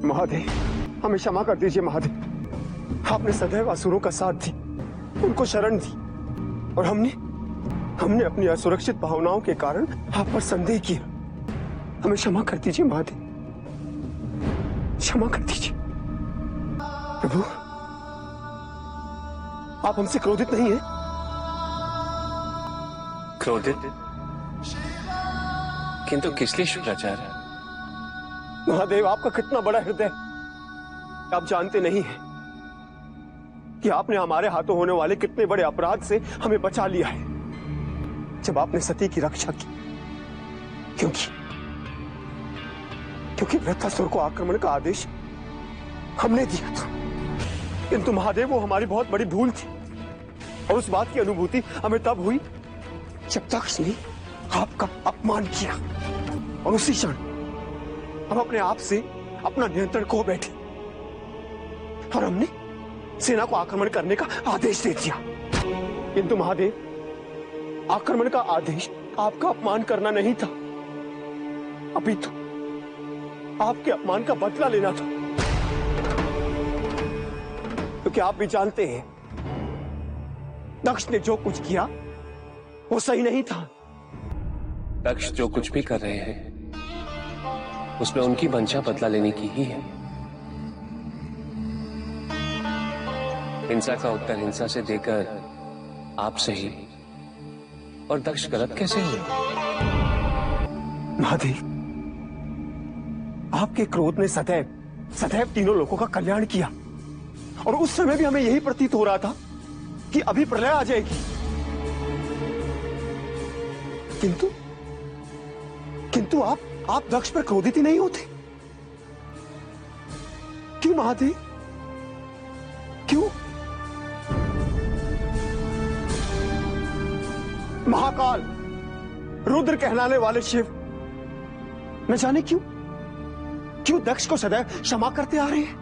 महादेव, हमें क्षमा कर दीजिए महादेव। आपने सदैव असुरों का साथ दी, उनको शरण दी, और हमने अपनी असुरक्षित भावनाओं के कारण आप पर संदेह किया। हमें क्षमा कर दीजिए महादेव, क्षमा कर दीजिए। प्रभु, आप हमसे क्रोधित नहीं हैं? क्रोधित? किंतु किस लिए शुक्राचार्य? महादेव, आपका कितना बड़ा हृदय, आप जानते नहीं हैं कि आपने हमारे हाथों होने वाले कितने बड़े अपराध से हमें बचा लिया है जब आपने सती की रक्षा की। क्योंकि वृत्रासुर को आक्रमण का आदेश हमने दिया था। किंतु महादेव, वो हमारी बहुत बड़ी भूल थी, और उस बात की अनुभूति हमें तब हुई जब दक्ष ने आपका अपमान किया, और उसी क्षण हम अपने आप से अपना नियंत्रण खो बैठे और हमने सेना को आक्रमण करने का आदेश दे दिया। किंतु महादेव, आक्रमण का आदेश आपका अपमान करना नहीं था, अभी तो आपके अपमान का बदला लेना था। क्योंकि आप भी जानते हैं दक्ष ने जो कुछ किया वो सही नहीं था। दक्ष जो कुछ भी कर रहे हैं उसमें उनकी मंशा बदला लेने की ही है। हिंसा का उत्तर हिंसा से देकर आप सही और दक्ष गलत कैसे हुए? महादेव, आपके क्रोध ने सदैव तीनों लोगों का कल्याण किया, और उस समय भी हमें यही प्रतीत हो रहा था कि अभी प्रलय आ जाएगी। किंतु आप दक्ष पर क्रोधित ही नहीं होते। क्यों महादेव, क्यों? महाकाल, रुद्र कहलाने वाले शिव न जाने क्यों दक्ष को सदैव क्षमा करते आ रहे हैं।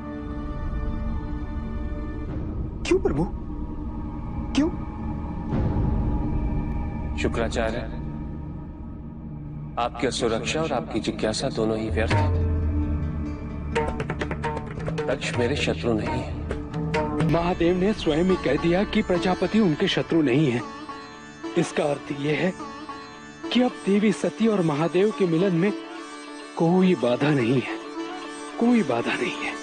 क्यों प्रभु, क्यों? शुक्राचार्य, आपकी सुरक्षा और आपकी जिज्ञासा दोनों ही व्यर्थ है। दक्ष मेरे शत्रु नहीं है। महादेव ने स्वयं ही कह दिया कि प्रजापति उनके शत्रु नहीं है। इसका अर्थ यह है कि अब देवी सती और महादेव के मिलन में कोई बाधा नहीं है, कोई बाधा नहीं है।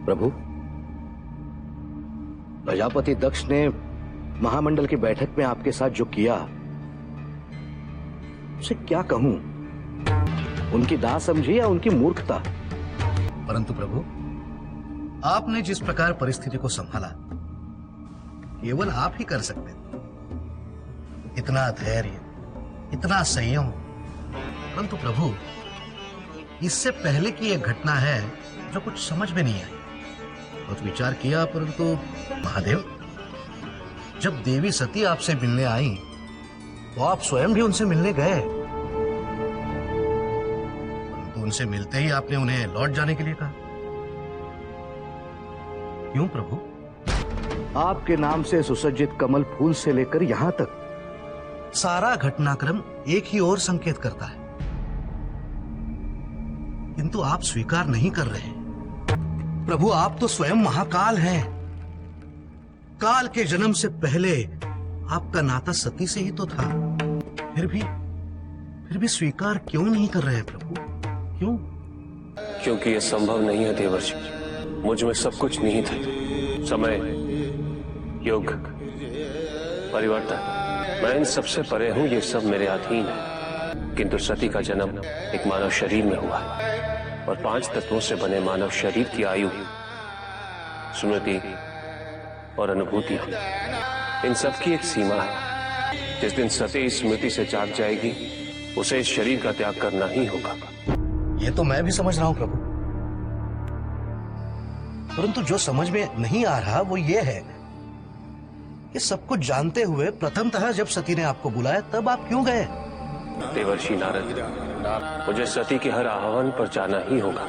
प्रभु, प्रजापति दक्ष ने महामंडल की बैठक में आपके साथ जो किया, उसे क्या कहूं? उनकी नासमझी या उनकी मूर्खता? परंतु प्रभु, आपने जिस प्रकार परिस्थिति को संभाला, केवल आप ही कर सकते थे। इतना धैर्य, इतना संयम। परंतु प्रभु, इससे पहले की एक घटना है जो कुछ समझ में नहीं आई। बहुत विचार किया, परंतु महादेव, जब देवी सती आपसे मिलने आई तो आप स्वयं भी उनसे मिलने गए, परंतु उनसे मिलते ही आपने उन्हें लौट जाने के लिए कहा। क्यों प्रभु? आपके नाम से सुसज्जित कमल फूल से लेकर यहां तक सारा घटनाक्रम एक ही ओर संकेत करता है, किंतु आप स्वीकार नहीं कर रहे। प्रभु, आप तो स्वयं महाकाल हैं। काल के जन्म से पहले आपका नाता सती से ही तो था। फिर भी स्वीकार क्यों नहीं कर रहे प्रभु? क्यों? क्योंकि यह संभव नहीं है देवर्षि। मुझ में सब कुछ निहित है। समय, योग, परिवर्तन, मैं इन सबसे परे हूं। ये सब मेरे अधीन है। किंतु सती का जन्म एक मानव शरीर में हुआ, और 5 तत्वों से बने मानव शरीर की आयु, स्मृति और अनुभूति, इन सब की एक सीमा है। जिस दिन सती इस स्मृति से जाग जाएगी, उसे इस शरीर का त्याग करना ही होगा। ये तो मैं भी समझ रहा हूं प्रभु, परंतु जो समझ में नहीं आ रहा वो ये है कि सब कुछ जानते हुए प्रथमतः जब सती ने आपको बुलाया तब आप क्यों गए? देवर्षि नारद, मुझे सती के हर आह्वान पर जाना ही होगा,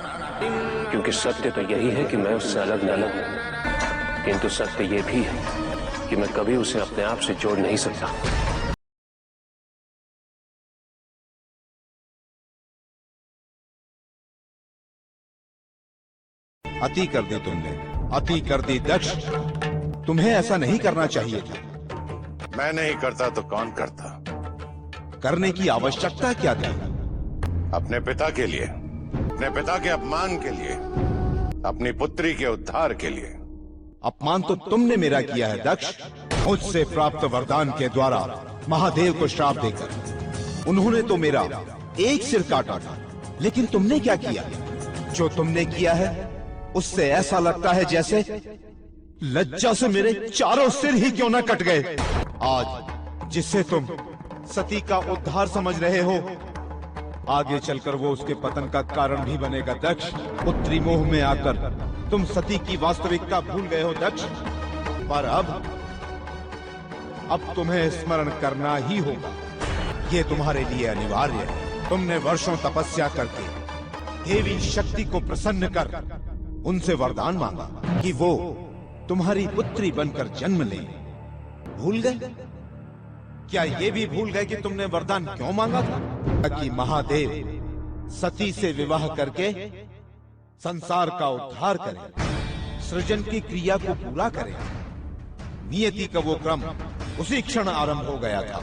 क्योंकि सत्य तो यही है कि मैं उससे अलग न लगूं। किंतु सत्य ये भी है कि मैं कभी उसे अपने आप से जोड़ नहीं सकता। अति कर दी तुमने, अति कर दी दक्ष। तुम्हें ऐसा नहीं करना चाहिए था। मैं नहीं करता तो कौन करता? करने की आवश्यकता क्या थी? अपने पिता के लिए, अपने पिता के अपमान के लिए, अपनी पुत्री के उद्धार के लिए। अपमान तो तुमने मेरा किया है दक्ष। मुझसे प्राप्त वरदान के द्वारा महादेव को श्राप देकर उन्होंने तो मेरा एक सिर काटा था, लेकिन तुमने क्या किया? जो तुमने किया है उससे ऐसा लगता है जैसे लज्जा से मेरे चारों सिर ही क्यों न कट गए। आज जिससे तुम सती का उद्धार समझ रहे हो, आगे चलकर वो उसके पतन का कारण भी बनेगा दक्ष। पुत्री मोह में आकर तुम सती की वास्तविकता भूल गए हो दक्ष। पर अब तुम्हें स्मरण करना ही होगा। ये तुम्हारे लिए अनिवार्य है। तुमने वर्षों तपस्या करके देवी शक्ति को प्रसन्न कर उनसे वरदान मांगा कि वो तुम्हारी पुत्री बनकर जन्म ले। भूल गए? क्या ये भी भूल गए कि तुमने वरदान क्यों मांगा था? ताकि महादेव सती से विवाह करके संसार का उद्धार करें, सृजन की क्रिया को पूरा करें। नियति का वो क्रम उसी क्षण आरंभ हो गया था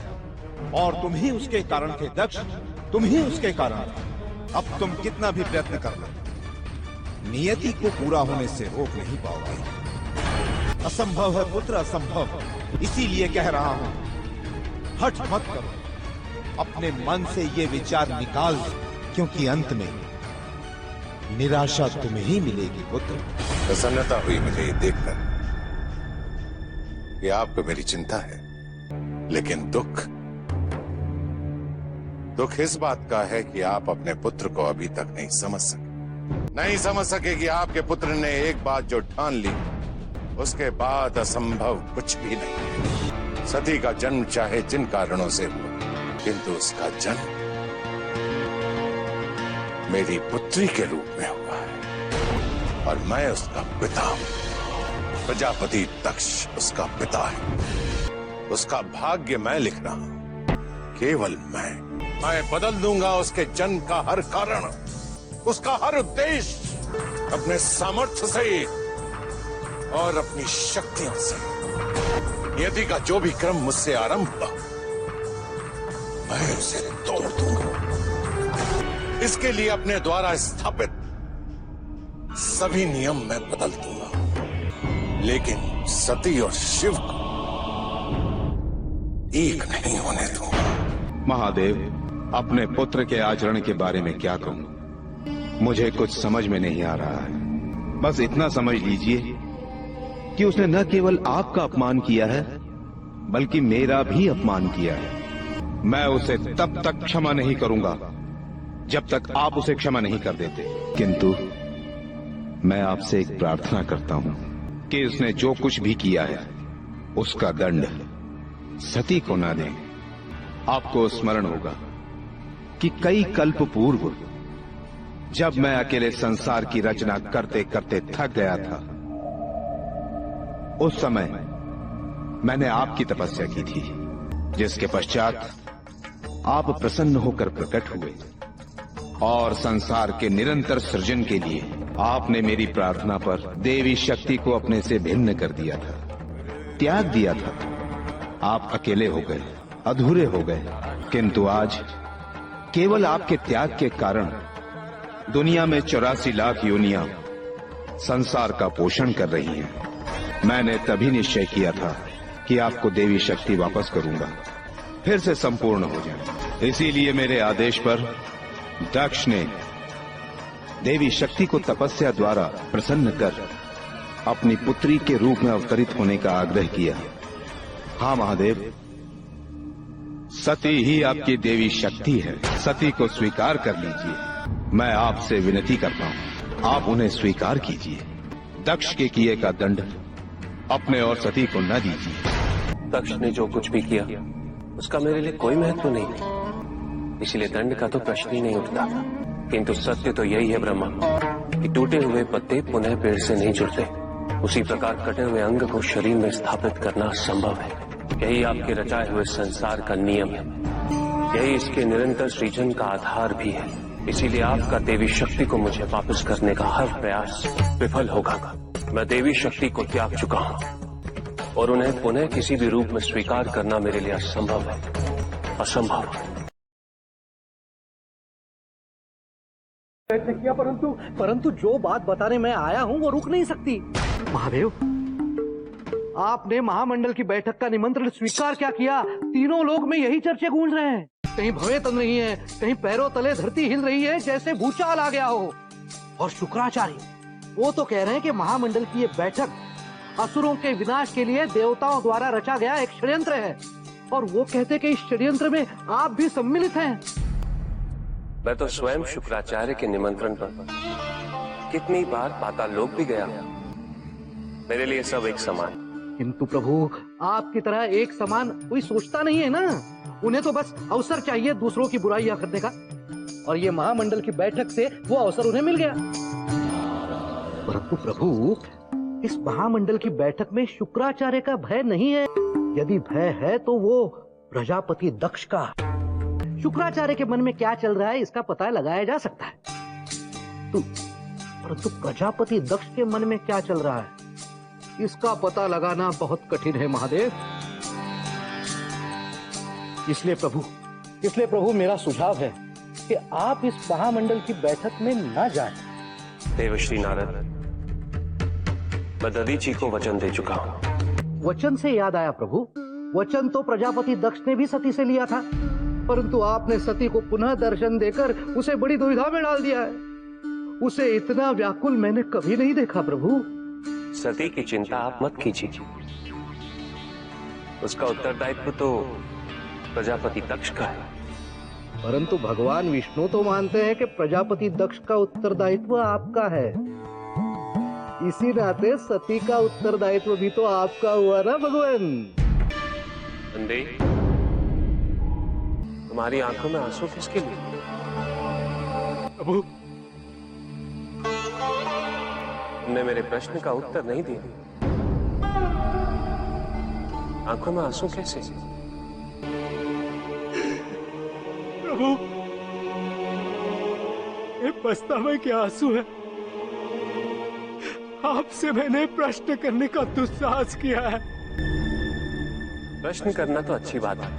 और तुम ही उसके कारण थे दक्ष। तुम ही उसके कारण थे। अब तुम कितना भी प्रयत्न कर लो, नियति को पूरा होने से रोक नहीं पाओगे। असंभव है पुत्र, असंभव। इसीलिए कह रहा हूं, हठ मत करो। अपने मन से ये विचार निकाल दो, क्योंकि अंत में निराशा तुम्हें ही मिलेगी पुत्र। प्रसन्नता हुई मुझे ये देखकर कि आपको मेरी चिंता है, लेकिन दुख इस बात का है कि आप अपने पुत्र को अभी तक नहीं समझ सके कि आपके पुत्र ने एक बात जो ठान ली, उसके बाद असंभव कुछ भी नहीं है। सती का जन्म चाहे जिन कारणों से हुआ, किंतु उसका जन्म मेरी पुत्री के रूप में हुआ है और मैं उसका पिता हूं। प्रजापति दक्ष उसका पिता है। उसका भाग्य मैं लिख रहा हूं, केवल मैं बदल दूंगा उसके जन्म का हर कारण, उसका हर उद्देश्य, अपने सामर्थ्य से और अपनी शक्तियों से। यदि का जो भी क्रम मुझसे आरंभ हुआ, मैं उसे तोड़ दूंगा। इसके लिए अपने द्वारा स्थापित सभी नियम मैं बदल दूंगा, लेकिन सती और शिव को एक नहीं होने दूंगा। महादेव, अपने पुत्र के आचरण के बारे में क्या कहूं? मुझे कुछ समझ में नहीं आ रहा है। बस इतना समझ लीजिए कि उसने न केवल आपका अपमान किया है, बल्कि मेरा भी अपमान किया है। मैं उसे तब तक क्षमा नहीं करूंगा जब तक आप उसे क्षमा नहीं कर देते। किंतु मैं आपसे एक प्रार्थना करता हूं कि उसने जो कुछ भी किया है, उसका दंड सती को ना दें। आपको स्मरण होगा कि कई कल्प पूर्व जब मैं अकेले संसार की रचना करते करते थक गया था, उस समय मैंने आपकी तपस्या की थी, जिसके पश्चात आप प्रसन्न होकर प्रकट हुए और संसार के निरंतर सृजन के लिए आपने मेरी प्रार्थना पर देवी शक्ति को अपने से भिन्न कर दिया था, त्याग दिया था। आप अकेले हो गए, अधूरे हो गए। किंतु आज केवल आपके त्याग के कारण दुनिया में 84 लाख योनियां संसार का पोषण कर रही हैं। मैंने तभी निश्चय किया था कि आपको देवी शक्ति वापस करूंगा, फिर से संपूर्ण हो जाए। इसीलिए मेरे आदेश पर दक्ष ने देवी शक्ति को तपस्या द्वारा प्रसन्न कर अपनी पुत्री के रूप में अवतरित होने का आग्रह किया। हाँ महादेव, सती ही आपकी देवी शक्ति है। सती को स्वीकार कर लीजिए। मैं आपसे विनती करता हूं, आप उन्हें स्वीकार कीजिए। दक्ष के किए का दंड अपने और सती को न दीजिए। दक्ष ने जो कुछ भी किया उसका मेरे लिए कोई महत्व नहीं, इसलिए दंड का तो प्रश्न ही नहीं उठता। किंतु सत्य तो यही है ब्रह्मा, कि टूटे हुए पत्ते पुनः पेड़ से नहीं जुड़ते। उसी प्रकार कटे हुए अंग को शरीर में स्थापित करना संभव है। यही आपके रचाए हुए संसार का नियम है, यही इसके निरंतर सृजन का आधार भी है। इसीलिए आपका देवी शक्ति को मुझे वापस करने का हर प्रयास विफल होगा। मैं देवी शक्ति को त्याग चुका हूं और उन्हें पुनः किसी भी रूप में स्वीकार करना मेरे लिए असंभव है, असंभव। प्रयत्न किया, परंतु जो बात बताने मैं आया हूं वो रुक नहीं सकती। महादेव, आपने महामंडल की बैठक का निमंत्रण स्वीकार क्या किया? तीनों लोग में यही चर्चे गूंज रहे हैं। कहीं भवें तन रही है, कहीं पैरों तले धरती हिल रही है जैसे भूचाल आ गया हो। और शुक्राचार्य वो तो कह रहे हैं कि महामंडल की ये बैठक असुरों के विनाश के लिए देवताओं द्वारा रचा गया एक षड्यंत्र है, और वो कहते कि इस षड्यंत्र में आप भी सम्मिलित हैं। मैं तो स्वयं शुक्राचार्य के निमंत्रण पर कितनी बार पाताल लोक भी गया। मेरे लिए सब एक समान। किंतु प्रभु, आपकी तरह एक समान कोई सोचता नहीं है ना। उन्हें तो बस अवसर चाहिए दूसरों की बुराइयां करने का, और ये महामंडल की बैठक से वो अवसर उन्हें मिल गया। परंतु प्रभु, इस महामंडल की बैठक में शुक्राचार्य का भय नहीं है। यदि भय है तो वो प्रजापति दक्ष का। शुक्राचार्य के मन में क्या चल रहा है इसका पता लगाया जा सकता है, परंतु प्रजापति दक्ष के मन में क्या चल रहा है इसका पता लगाना बहुत कठिन है महादेव। इसलिए प्रभु मेरा सुझाव है कि आप इस महामंडल की बैठक में न जाएं। देवश्री नारद, मैं दधीची को वचन दे चुका हूँ। वचन से याद आया प्रभु, वचन तो प्रजापति दक्ष ने भी सती से लिया था, परंतु आपने सती को पुनः दर्शन देकर उसे बड़ी दुविधा में डाल दिया है। उसे इतना व्याकुल मैंने कभी नहीं देखा प्रभु। सती की चिंता आप मत कीजिए, उसका उत्तरदायित्व तो प्रजापति दक्ष का है। परंतु भगवान विष्णु तो मानते हैं कि प्रजापति दक्ष का उत्तरदायित्व आपका है। इसी नाते सती का उत्तरदायित्व भी तो आपका हुआ ना भगवान। नंदी, तुम्हारी आंखों में आंसू किसके लिए? प्रभु, तुमने मेरे प्रश्न का उत्तर नहीं दिया। आंखों में आंसू कैसे? प्रभु, ये पछतावे के आंसू है। आपसे मैंने प्रश्न करने का दुस्साहस किया है। प्रश्न करना तो अच्छी बात है,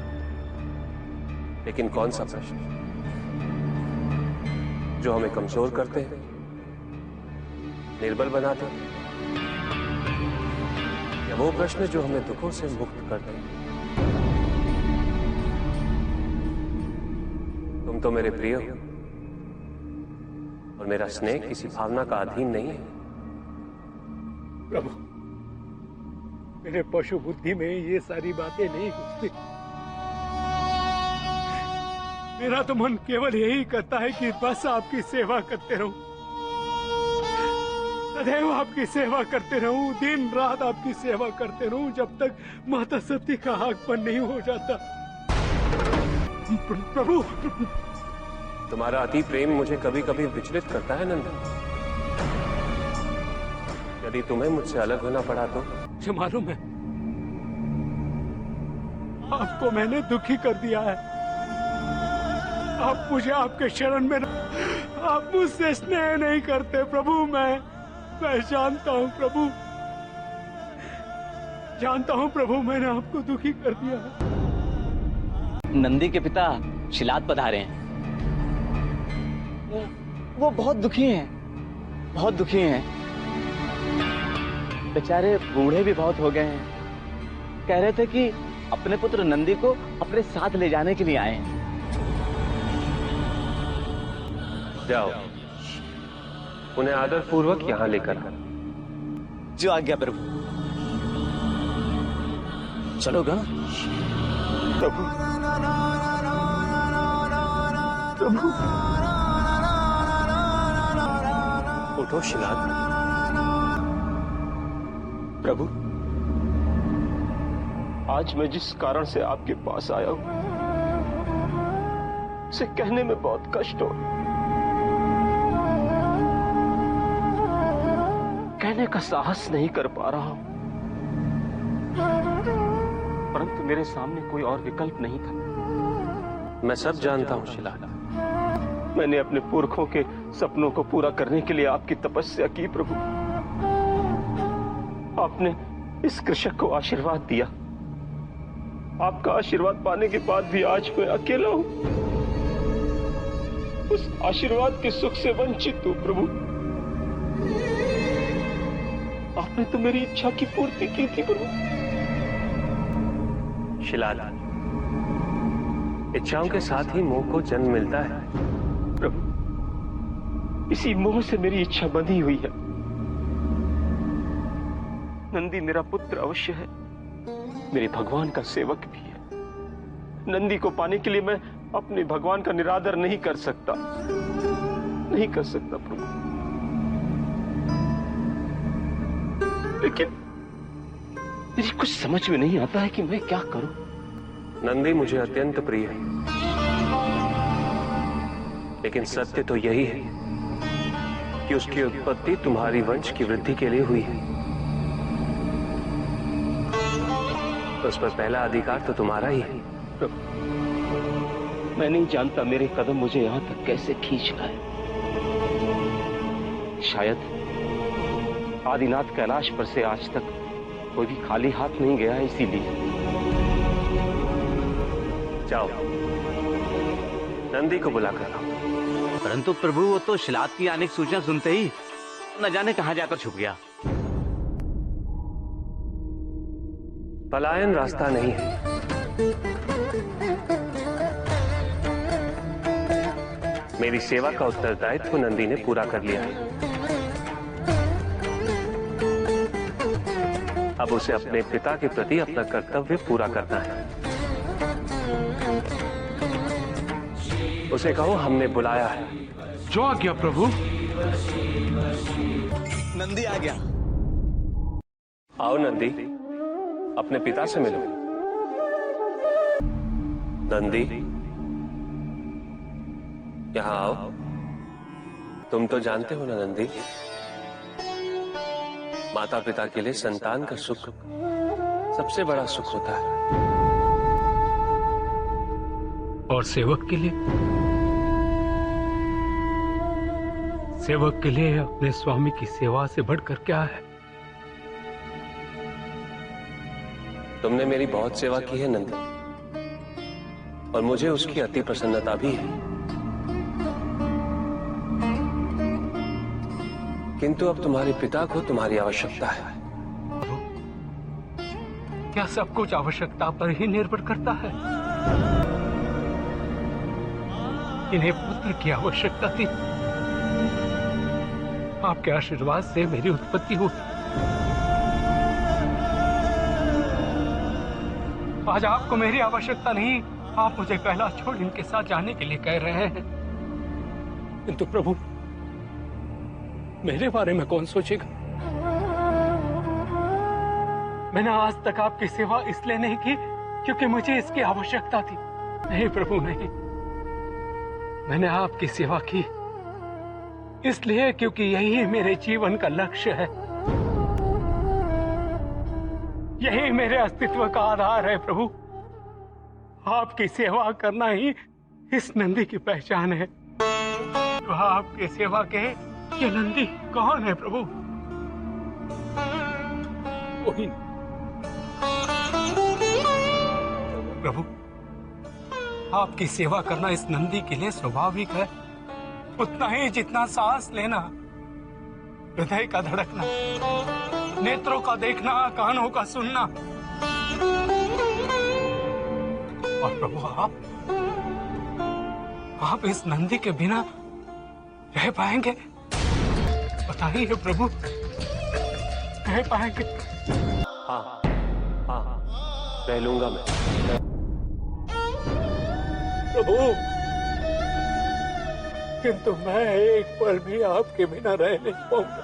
लेकिन कौन सा प्रश्न जो हमें कमजोर करते हैं, निर्बल बनाते हैं, या वो प्रश्न जो हमें दुखों से मुक्त करते हैं? तुम तो मेरे प्रिय हो और मेरा स्नेह किसी भावना का अधीन नहीं है। प्रभु, मेरे पशु बुद्धि में ये सारी बातें नहीं घुसती। मेरा तो मन केवल यही करता है कि बस आपकी सेवा करते रहूं, सदैव आपकी सेवा करते रहूं, दिन रात आपकी सेवा करते रहूं, जब तक माता सती का आगमन नहीं हो जाता। प्रभु, तुम्हारा अति प्रेम मुझे कभी कभी विचलित करता है नंदन। यदि तुम्हें मुझसे अलग होना पड़ा तो? मुझे मालूम है, आपको मैंने दुखी कर दिया है। आप मुझे आपके शरण में, आप मुझसे स्नेह नहीं करते प्रभु। मैं जानता हूँ प्रभु, जानता हूँ प्रभु, मैंने आपको दुखी कर दिया है। नंदी के पिता शिलाद पधारे हैं। वो बहुत दुखी हैं, बहुत दुखी हैं। बेचारे बूढ़े भी बहुत हो गए हैं। कह रहे थे कि अपने पुत्र नंदी को अपने साथ ले जाने के लिए आए हैं। जाओ, उन्हें आदर पूर्वक यहाँ लेकर आ। जो आज्ञा प्रभु। चलोगा प्रभु, प्रभु, उठो शिलाद। प्रभु, आज मैं जिस कारण से आपके पास आया हूं, उसे कहने में बहुत कष्ट हो। कहने का साहस नहीं कर पा रहा हूं, परंतु मेरे सामने कोई और विकल्प नहीं था। मैं सब जानता हूं शिला। मैंने अपने पुरखों के सपनों को पूरा करने के लिए आपकी तपस्या की प्रभु। आपने इस कृषक को आशीर्वाद दिया। आपका आशीर्वाद पाने के बाद भी आज मैं अकेला हूं, उस आशीर्वाद के सुख से वंचित हूं प्रभु। आपने तो मेरी इच्छा की पूर्ति की थी प्रभु। शिलाल, इच्छाओं के साथ ही मोह को जन्म मिलता है। प्रभु, इसी मोह से मेरी इच्छा बंधी हुई है। नंदी मेरा पुत्र अवश्य है, मेरे भगवान का सेवक भी है। नंदी को पाने के लिए मैं अपने भगवान का निरादर नहीं कर सकता, नहीं कर सकता प्रभु। लेकिन मुझे कुछ समझ में नहीं आता है कि मैं क्या करूं। नंदी मुझे अत्यंत प्रिय है, लेकिन सत्य तो यही है कि उसकी उत्पत्ति तुम्हारी वंश की वृद्धि के लिए हुई है। तो उस पर पहला अधिकार तो तुम्हारा ही है। मैं नहीं जानता मेरे कदम मुझे यहां तक कैसे खींच लाए। शायद आदिनाथ कैलाश पर से आज तक कोई भी खाली हाथ नहीं गया है, इसीलिए। जाओ, नंदी को बुला कर लाओ। परंतु प्रभु, वो तो शिलाद की आने की सूचना सुनते ही न जाने कहां जाकर छुप गया। पलायन रास्ता नहीं है। मेरी सेवा का उत्तरदायित्व नंदी ने पूरा कर लिया है। अब उसे अपने पिता के प्रति अपना कर्तव्य पूरा करना है। उसे कहो हमने बुलाया है। जो आज्ञा प्रभु। नंदी आ गया। आओ नंदी, अपने पिता से मिलो। नंदी, यहां आओ। तुम तो जानते हो ना नंदी, माता पिता के लिए संतान का सुख सबसे बड़ा सुख होता है। और सेवक के लिए अपने स्वामी की सेवा से बढ़कर क्या है? तुमने मेरी बहुत सेवा की है नंदी, और मुझे उसकी अति प्रसन्नता भी है। किंतु अब तुम्हारे पिता को तुम्हारी आवश्यकता है। क्या सब कुछ आवश्यकता पर ही निर्भर करता है? इन्हें पुत्र की आवश्यकता थी। आपके आशीर्वाद से मेरी उत्पत्ति हुई। आज आपको मेरी आवश्यकता नहीं, आप मुझे कैलाश छोड़ इनके साथ जाने के लिए कह रहे हैं। किंतु प्रभु, मेरे बारे में कौन सोचेगा? मैंने आज तक आपकी सेवा इसलिए नहीं की क्योंकि मुझे इसकी आवश्यकता थी। नहीं प्रभु, नहीं। मैंने आपकी सेवा की इसलिए क्योंकि यही मेरे जीवन का लक्ष्य है, यही मेरे अस्तित्व का आधार है प्रभु। आपकी सेवा करना ही इस नंदी की पहचान है। तो आपकी सेवा के ये नंदी कौन है प्रभु? कोई प्रभु, आपकी सेवा करना इस नंदी के लिए स्वाभाविक है, उतना ही जितना सांस लेना, हृदय का धड़कना, नेत्रों का देखना, कानों का सुनना। और प्रभु, आप इस नंदी के बिना रह पाएंगे? बताइए प्रभु, रह पाएंगे? हाँ हाँ, रह लूंगा मैं। प्रभु, किंतु मैं एक पल भी आपके बिना रह नहीं पाऊंगा,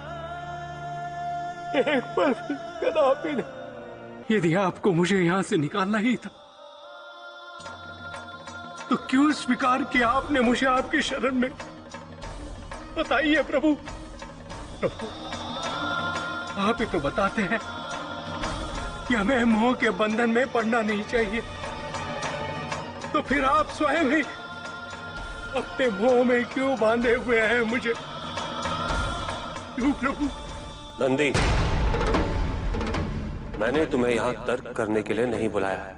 एक पल भी, कदापि नहीं। यदि आपको मुझे यहां से निकालना ही था तो क्यों स्वीकार किया आपने मुझे आपकी शरण में? बताइए प्रभु। प्रभु, आप ही तो बताते हैं कि हमें मोह के बंधन में पड़ना नहीं चाहिए, तो फिर आप स्वयं ही अपने मोह में क्यों बांधे हुए हैं मुझे? क्यों प्रभु? नंदी, मैंने तुम्हें यहाँ तर्क करने के लिए नहीं बुलाया है।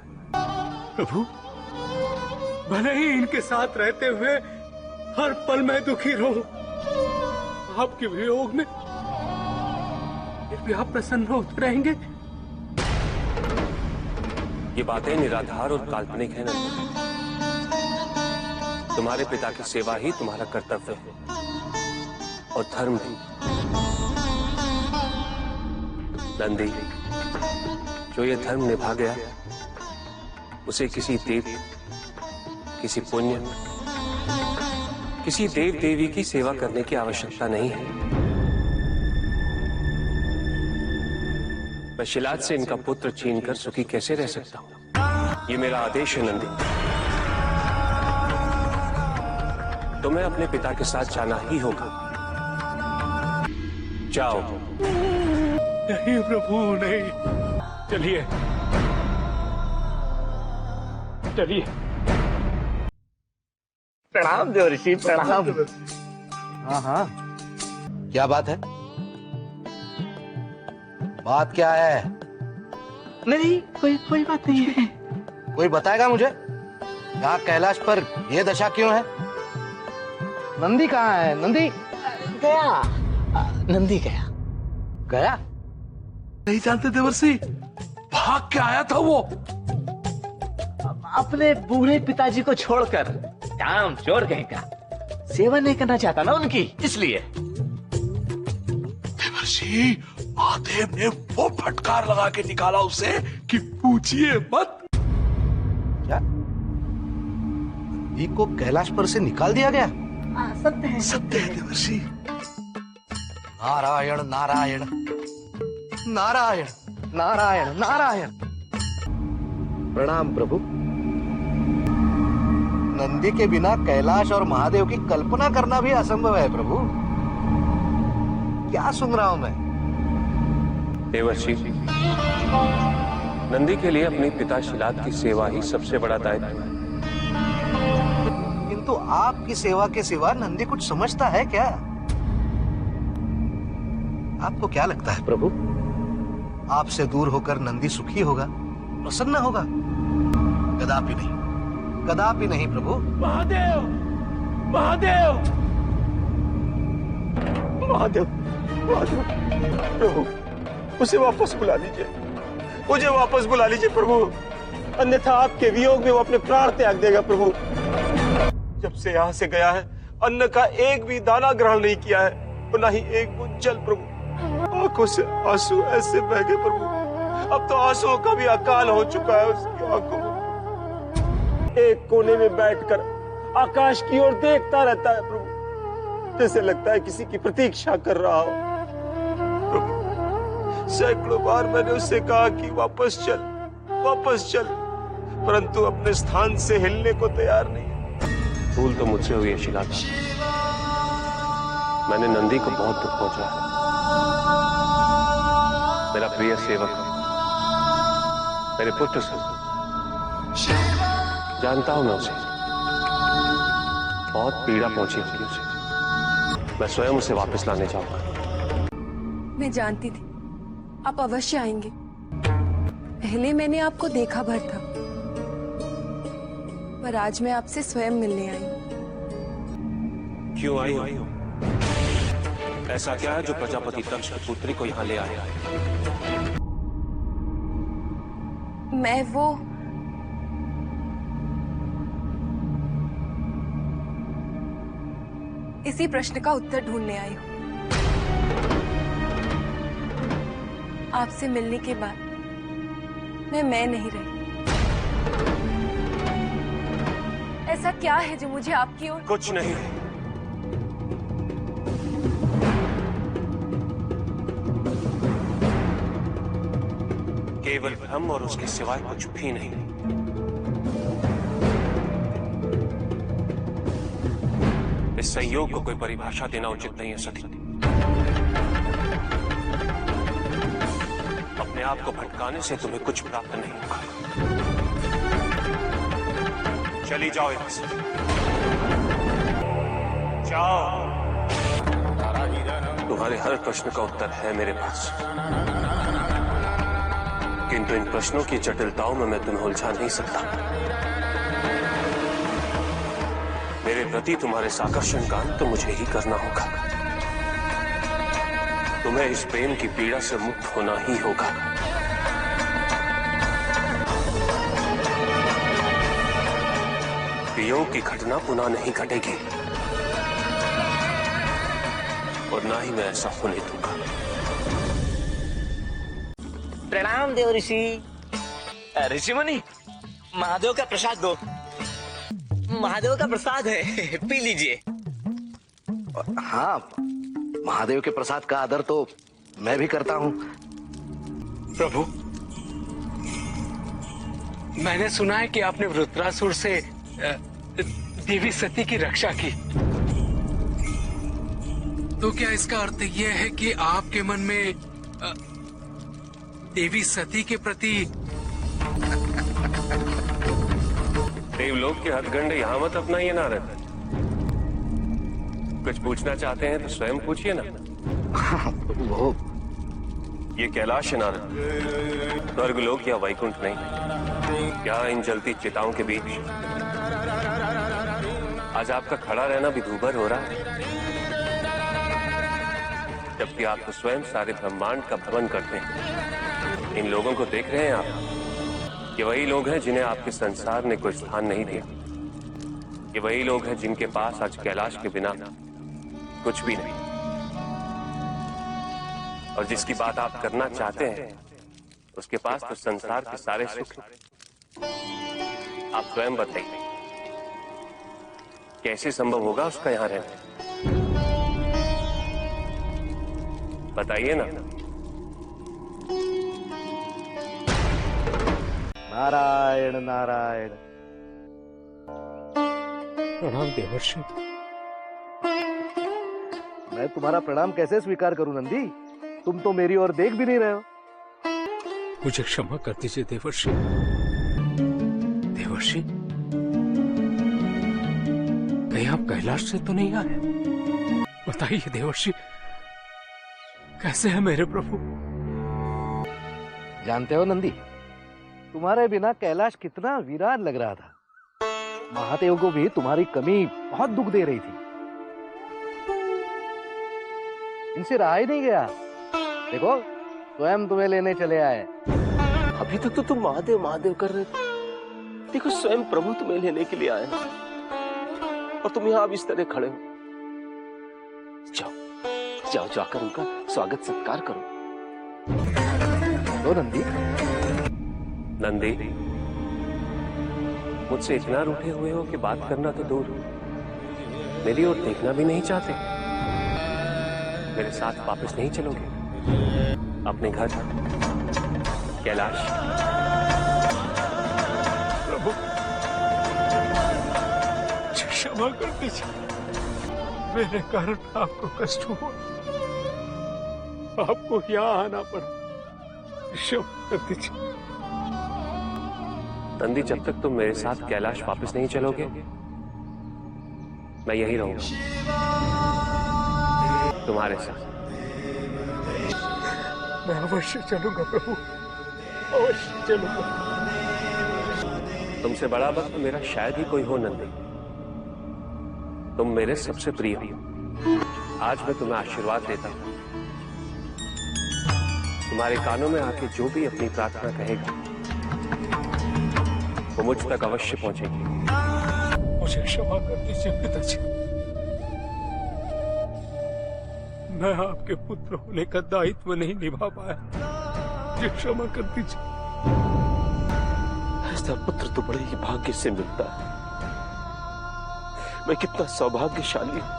प्रभु, भले ही इनके साथ रहते हुए हर पल मैं दुखी रहूं, आपके वियोग में फिर भी आप प्रसन्न होते रहेंगे। ये बातें निराधार और काल्पनिक है नंदी। तुम्हारे पिता की सेवा ही तुम्हारा कर्तव्य है और धर्म भी। नंदी, जो ये धर्म निभा गया उसे किसी देव, किसी पुण्य, किसी देव देवी की सेवा करने की आवश्यकता नहीं है। मैं शिलाद से इनका पुत्र छीनकर सुखी कैसे रह सकता हूं? ये मेरा आदेश है नंदी। तुम्हें अपने पिता के साथ जाना ही होगा। जाओ। नहीं प्रभु, नहीं। चलिए, चलिए। प्रणाम देवर्षि, प्रणाम। हाँ हाँ, क्या बात है? बात क्या है? नहीं, कोई बात नहीं है। कोई बताएगा मुझे? यहाँ कैलाश पर यह दशा क्यों है? नंदी कहाँ है? नंदी गया, नंदी गया। गया? नहीं जानते देवर्षि, भाग के आया था वो। अपने बूढ़े पिताजी को छोड़कर, काम चोर कहीं का, सेवा नहीं करना चाहता ना उनकी, इसलिए। देवर्षि, महादेव ने वो फटकार लगा के निकाला उसे कि पूछिए मत। क्या? नंदी को कैलाश पर से निकाल दिया गया? सत्य है, सत्य है देवर्षि। नारायण नारायण नारायण नारायण नारायण। प्रणाम प्रभु। नंदी के बिना कैलाश और महादेव की कल्पना करना भी असंभव है प्रभु। क्या सुन रहा हूं मैं? देवर्षि, नंदी के लिए अपने पिता शिलाद की सेवा ही सबसे बड़ा दायित्व है। किंतु आपकी सेवा के सिवा नंदी कुछ समझता है क्या? आपको क्या लगता है प्रभु? आपसे दूर होकर नंदी सुखी होगा, प्रसन्न होगा? कदापि नहीं, कदापि नहीं प्रभु। महादेव, महादेव, महादेव, महादेव, प्रभु, उसे वापस बुला लीजिए, मुझे वापस बुला लीजिए प्रभु, अन्यथा आपके वियोग में वो अपने प्राण त्याग देगा प्रभु। जब से यहाँ से गया है, अन्न का एक भी दाना ग्रहण नहीं किया है, और न ही एक बूंद जल प्रभु। आंखों से आंसू ऐसे बह गए प्रभु, अब तो आंसुओं का भी अकाल हो चुका है उसकी आंखों में। एक कोने में बैठकर आकाश की ओर देखता रहता है प्रभु, जैसे लगता है किसी की प्रतीक्षा कर रहा हो। प्रभु, सैकड़ों बार मैंने उससे कहा कि वापस चल, वापस चल, परंतु अपने स्थान से हिलने को तैयार नहीं। भूल तो मुझसे हुई है शिलाद। मैंने नंदी को बहुत दुख पहुंचाया है। मेरा प्रिय सेवक, मेरे पुत्र से जानता हूं मैं उसे, बहुत पीड़ा पहुंची होगी उसे। मैं स्वयं उसे वापस लाने चाहूंगा। मैं जानती थी आप अवश्य आएंगे। पहले मैंने आपको देखा भर था, पर आज मैं आपसे स्वयं मिलने आई हूं। क्यों आई हो? ऐसा क्या है जो प्रजापति दक्ष की पुत्री को यहाँ ले आया? मैं वो इसी प्रश्न का उत्तर ढूंढने आई हूं। आपसे मिलने के बाद मैं नहीं रही। ऐसा क्या है जो मुझे आपकी ओर? कुछ नहीं। केवल भ्रम और उसके सिवाय कुछ भी नहीं। इस संयोग को कोई परिभाषा देना उचित नहीं है सती। आप को भटकाने से तुम्हें कुछ प्राप्त नहीं होगा। चली जाओ यहां से, जाओ। तुम्हारे हर प्रश्न का उत्तर है मेरे पास, किंतु इन प्रश्नों की जटिलताओं में मैं तुम्हें उलझा नहीं सकता। मेरे प्रति तुम्हारे इस आकर्षण का अंत तो मुझे ही करना होगा। तुम्हें इस प्रेम की पीड़ा से मुक्त होना ही होगा। वियोग की घटना पुनः नहीं घटेगी और ना ही मैं ऐसा होने दूंगा। प्रणाम देव ऋषि। ऋषि मुनि, महादेव का प्रसाद दो। महादेव का प्रसाद है, पी लीजिए। हाँ, महादेव के प्रसाद का आदर तो मैं भी करता हूँ। प्रभु, मैंने सुना है कि आपने वृत्रासुर से देवी सती की रक्षा की। तो क्या इसका अर्थ यह है कि आपके मन में देवी सती के प्रति? देवलोक के हथगंडे यहाँ मत अपनाइए नारद। कुछ पूछना चाहते हैं तो स्वयं पूछिए ना। वो ये कैलाश है नारद, स्वर्गलोक या वैकुंठ नहीं। क्या इन जलती चिताओं के बीच आज आपका खड़ा रहना भी दूभर हो रहा है, जबकि आप तो स्वयं सारे ब्रह्मांड का भ्रमण करते हैं। इन लोगों को देख रहे हैं आप? ये वही लोग हैं जिन्हें आपके संसार ने कोई स्थान नहीं दिया। ये वही लोग हैं जिनके पास आज कैलाश के बिना कुछ भी नहीं, और जिसकी बात आप करना चाहते हैं उसके पास तो संसार के सारे सुख हैं। आप स्वयं बताइए, कैसे संभव होगा उसका यहां रहना? बताइए ना। नारायण नारायण। प्रणाम देवर्षि। मैं तुम्हारा प्रणाम कैसे स्वीकार करूं नंदी? तुम तो मेरी ओर देख भी नहीं रहे हो। मुझे क्षमा कर दीजिए देवर्षि। देवर्षि, कहीं आप कैलाश से तो नहीं आए? बताइए देवर्षि, कैसे है मेरे प्रभु? जानते हो नंदी, तुम्हारे बिना कैलाश कितना वीरान लग रहा था। महादेव को भी तुम्हारी कमी बहुत दुख दे रही थी। इनसे रहा ही नहीं गया। देखो, स्वयं तुम्हें लेने चले आए। अभी तक तो तुम महादेव महादेव कर रहे थे, देखो स्वयं प्रभु तुम्हें लेने के लिए आए और तुम यहाँ अब इस तरह खड़े हो। जाओ जाओ, जाकर उनका स्वागत सत्कार करो। तो नंदी, नंदी, मुझसे इतना रूठे हुए हो कि बात करना तो दूर, मेरी ओर देखना भी नहीं चाहते। मेरे साथ वापस नहीं चलोगे अपने घर कैलाश? प्रभु, क्षमा कर दीजिए, मेरे कारण आपको कष्ट हुआ, आपको यहाँ आना पड़ा। क्षमा कर दीजिए। नंदी, जब तक तुम मेरे साथ कैलाश वापस नहीं चलोगे मैं यही रहूंगा तुम्हारे साथ। मैं अवश्य चलूंगा प्रभु, अवश्य चलूंगा। तुमसे बड़ा भक्त मेरा शायद ही कोई हो नंदी। तुम मेरे सबसे प्रिय हो। आज मैं तुम्हें आशीर्वाद देता हूं। तुम्हारे कानों में आके जो भी अपनी प्रार्थना कहेगा वो मुझ तक अवश्य पहुंचेगी। मुझे क्षमा कर दीजिए पिताजी, मैं आपके पुत्र होने का दायित्व नहीं निभा पाया। मुझे क्षमा कर दीजिए। ऐसा पुत्र तो बड़े ही भाग्य से मिलता है। मैं कितना सौभाग्यशाली हूं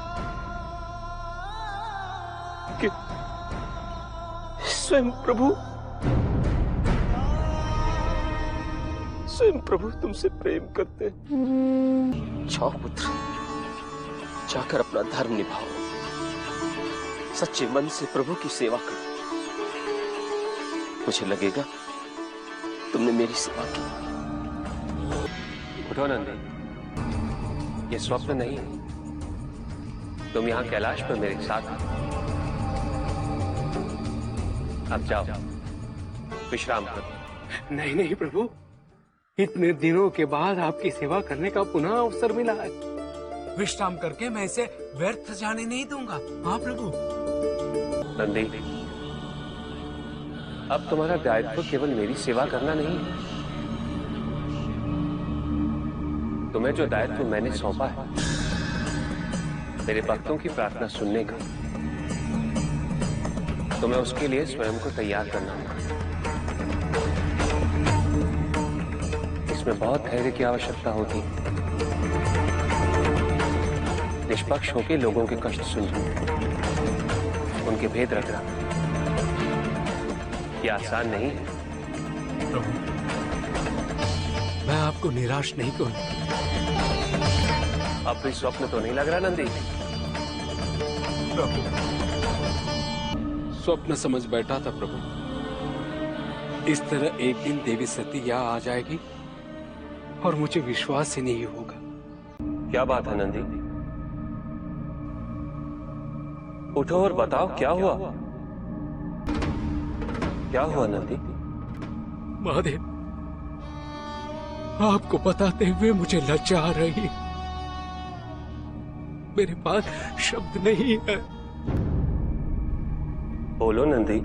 कि स्वयं प्रभु तुमसे प्रेम करते हैं। जाओ पुत्र, जाकर अपना धर्म निभाओ, सच्चे मन से प्रभु की सेवा करो। मुझे लगेगा तुमने मेरी सेवा की। उठो नंदी, ये स्वप्न नहीं है। तुम यहाँ कैलाश पर मेरे साथ हो। अब जाओ, विश्राम करो। नहीं नहीं प्रभु, इतने दिनों के बाद आपकी सेवा करने का पुनः अवसर मिला है। विश्राम करके मैं इसे व्यर्थ जाने नहीं दूंगा। हाँ प्रभु। नंदी, अब तुम्हारा दायित्व केवल मेरी सेवा करना नहीं है। तुम्हें जो दायित्व मैंने सौंपा है, मेरे भक्तों की प्रार्थना सुनने का, तुम्हें उसके लिए स्वयं को तैयार करना होगा। इसमें बहुत धैर्य की आवश्यकता होती है। निष्पक्ष होकर लोगों के कष्ट सुनना, उनके भेद रखना, ये आसान नहीं है। प्रभु, मैं आपको निराश नहीं करूंगा। अब भी स्वप्न तो नहीं लग रहा नंदी? प्रभु, स्वप्न समझ बैठा था प्रभु। इस तरह एक दिन देवी सती यहाँ आ जाएगी और मुझे विश्वास ही नहीं होगा। क्या बात है नंदी? उठो और बताओ क्या हुआ? क्या हुआ नंदी? महादेव, आपको बताते हुए मुझे लज्जा आ रही है। मेरे पास शब्द नहीं है। बोलो नंदी।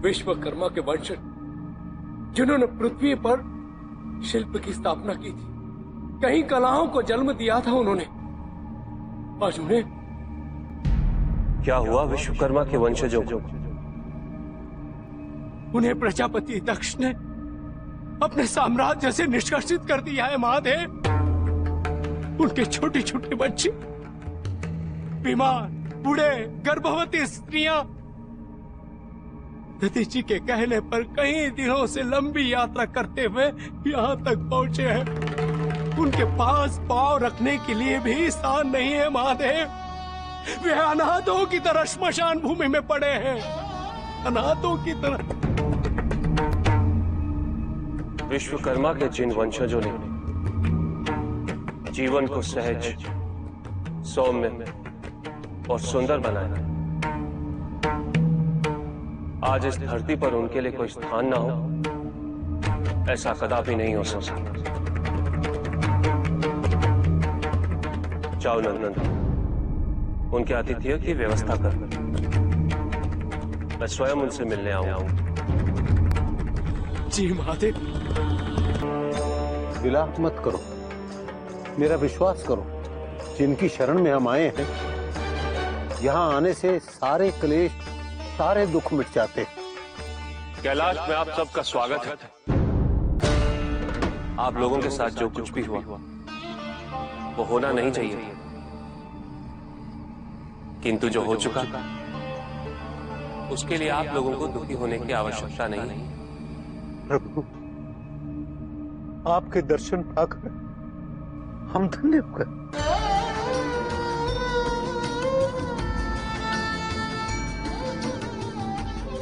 विश्वकर्मा के वंशज जिन्होंने पृथ्वी पर शिल्प की स्थापना की थी, कई कलाओं को जन्म दिया था उन्होंने, आज उन्हें क्या हुआ विश्वकर्मा के वंशजों को? उन्हें प्रजापति दक्ष ने अपने साम्राज्य से निष्कासित कर दिया है महादेव। उनके छोटे छोटे बच्चे, बीमार, बूढ़े, गर्भवती स्त्रियां दधी जी के कहने पर कई दिनों से लंबी यात्रा करते हुए यहाँ तक पहुंचे हैं। उनके पास पांव रखने के लिए भी स्थान नहीं है महादेव। वे अनाथों की तरह श्मशान भूमि में पड़े हैं, अनाथों की तरह। विश्वकर्मा के जिन वंशजों ने जीवन को सहज, सौम्य और सुंदर बनाया, आज इस धरती पर उनके लिए कोई स्थान ना हो, ऐसा कदापि नहीं हो सकता। जाओ नंदन, उनके आतिथ्य की व्यवस्था कर। मैं स्वयं उनसे मिलने आऊंगा। जी महादेव। विलाप मत करो, मेरा विश्वास करो। जिनकी शरण में हम आए हैं, यहाँ आने से सारे क्लेश, सारे दुख मिट जाते हैं। कैलाश में आप सबका स्वागत है। आप लोगों के साथ जो कुछ भी हुआ वो होना नहीं चाहिए, किंतु जो हो चुका उसके लिए आप लोगों को दुखी होने की आवश्यकता नहीं है। प्रभु, आपके दर्शन पाकर हम धन्य हो गए।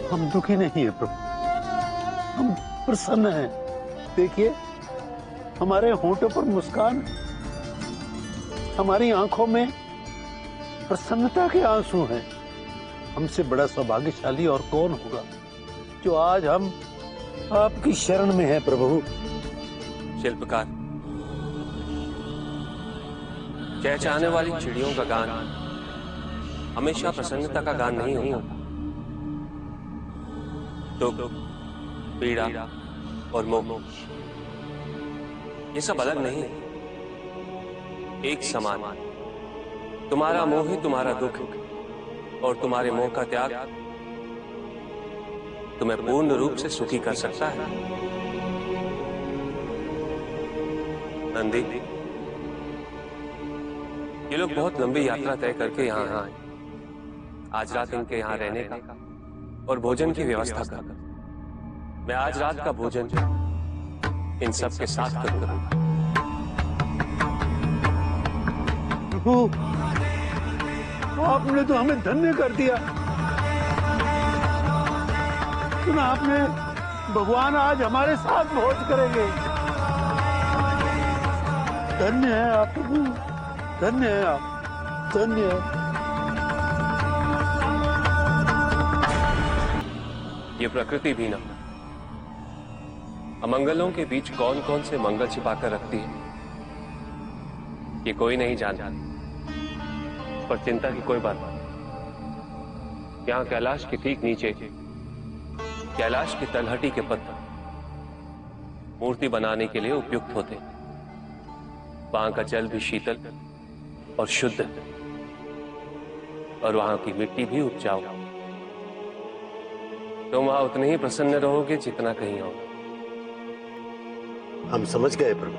हम दुखी नहीं है प्रभु, हम प्रसन्न हैं। देखिए, हमारे होंठों पर मुस्कान, हमारी आंखों में प्रसन्नता के आंसू हैं। हमसे बड़ा सौभाग्यशाली और कौन होगा जो आज हम आपकी शरण में है प्रभु। शिल्पकार, चहचहाने वाली चिड़ियों का गान हमेशा प्रसन्नता का गान नहीं होता। दुख, पीड़ा और मोह, ये सब अलग नहीं, एक समान। तुम्हारा मोह ही तुम्हारा दुख और तुम्हारे मोह का त्याग तुम्हें पूर्ण रूप से सुखी कर सकता है। नंदी, ये लोग बहुत लंबी यात्रा तय करके यहाँ आए। आज रात इनके यहाँ रहने का और भोजन की व्यवस्था कर, मैं आज रात का भोजन इन सब के साथ करूंगा। प्रभु, आपने तो हमें धन्य कर दिया। सुना आपने, भगवान आज हमारे साथ भोज करेंगे। धन्य है आप प्रभु, धन्य है आप, धन्य है। ये प्रकृति भी ना अमंगलों के बीच कौन कौन से मंगल छिपाकर रखती है, ये कोई नहीं जानता। पर चिंता की कोई बात नहीं। यहां कैलाश के ठीक नीचे कैलाश की तलहटी के पत्थर मूर्ति बनाने के लिए उपयुक्त होते। वहां का जल भी शीतल और शुद्ध और वहां की मिट्टी भी उपजाऊ। तुम वहां उतने ही प्रसन्न रहोगे जितना कहीं होगा। हम समझ गए प्रभु,